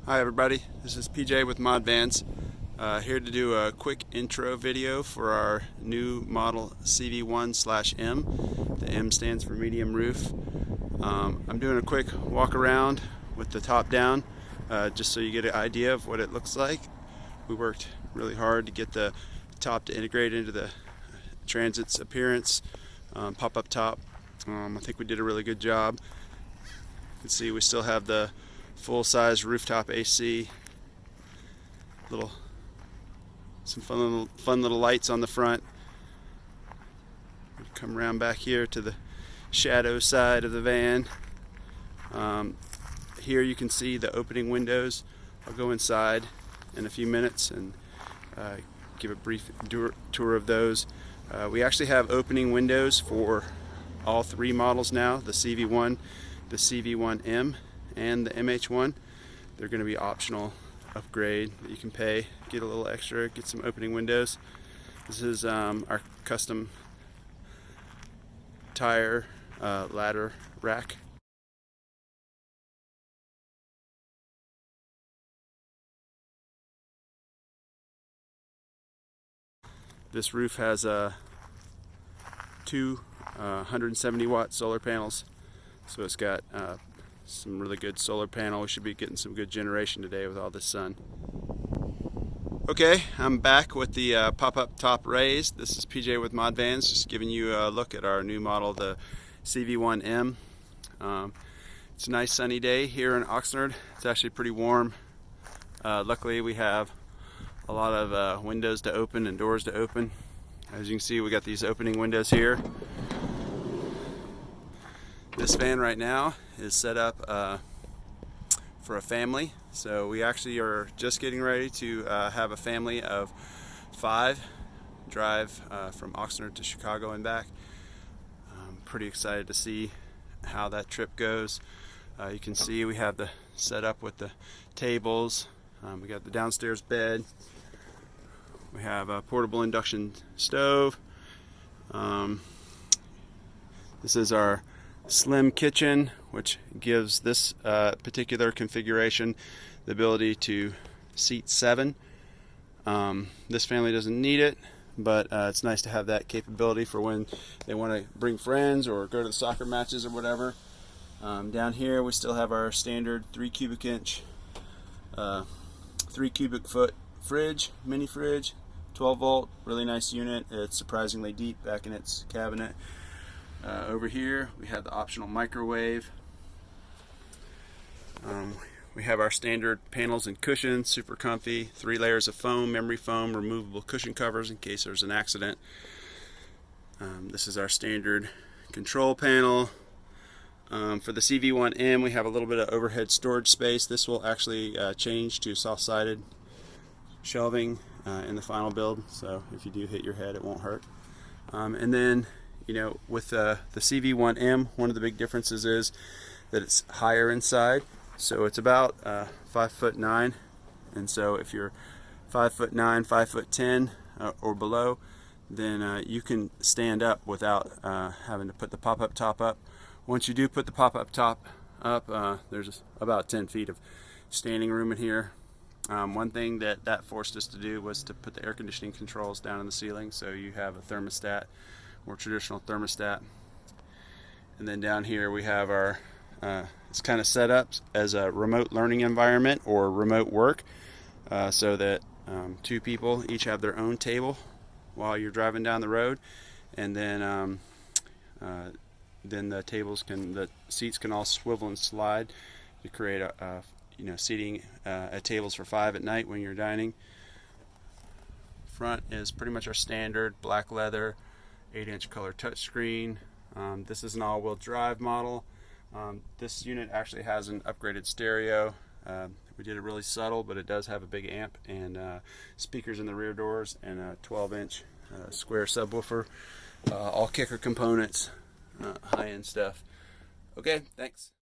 Hi everybody, this is PJ with ModVans, here to do a quick intro video for our new model CV1/M. The M stands for medium roof. I'm doing a quick walk around with the top down, just so you get an idea of what it looks like. We worked really hard to get the top to integrate into the Transit's appearance, pop-up top. I think we did a really good job. You can see we still have the full-size rooftop AC, some fun little lights on the front. Come around back here to the shadow side of the van. Here you can see the opening windows. I'll go inside in a few minutes and give a brief tour of those. We actually have opening windows for all three models now, the CV1, the CV1M, and the MH1. They're going to be optional upgrade that you can pay, get a little extra, get some opening windows. This is our custom tire ladder rack. This roof has two 170 watt solar panels, so it's got some really good solar panel. We should be getting some good generation today with all this sun. Okay, I'm back with the pop-up top raised. This is PJ with ModVans, just giving you a look at our new model, the CV1M. It's a nice sunny day here in Oxnard. It's actually pretty warm. Luckily we have a lot of windows to open and doors to open. As you can see, we got these opening windows here. This van right now is set up for a family, so we actually are just getting ready to have a family of 5 drive from Oxnard to Chicago and back. I'm pretty excited to see how that trip goes. You can see we have the setup with the tables. We got the downstairs bed. We have a portable induction stove. This is our slim kitchen, which gives this particular configuration the ability to seat 7. This family doesn't need it, but it's nice to have that capability for when they want to bring friends or go to the soccer matches or whatever. Down here we still have our standard 3 cubic foot fridge, mini fridge, 12 volt, really nice unit. It's surprisingly deep back in its cabinet. Over here we have the optional microwave. We have our standard panels and cushions, super comfy, 3 layers of foam, memory foam, removable cushion covers in case there's an accident. This is our standard control panel. For the CV1M we have a little bit of overhead storage space. This will actually change to soft-sided shelving in the final build, so if you do hit your head it won't hurt. And then, you know, with the CV1M, one of the big differences is that it's higher inside. So it's about 5'9", and so if you're 5'9", 5'10", or below, then you can stand up without having to put the pop-up top up. Once you do put the pop-up top up, there's about 10 feet of standing room in here. One thing that forced us to do was to put the air conditioning controls down in the ceiling, so you have a thermostat, more traditional thermostat. And then down here we have our it's kind of set up as a remote learning environment or remote work, so that 2 people each have their own table while you're driving down the road, and then the seats can all swivel and slide to create a seating at tables for 5 at night when you're dining. Front is pretty much our standard black leather 8-inch color touchscreen. This is an all-wheel drive model. This unit actually has an upgraded stereo. We did it really subtle, but it does have a big amp and speakers in the rear doors and a 12-inch square subwoofer. All kicker components, high-end stuff. Okay, thanks.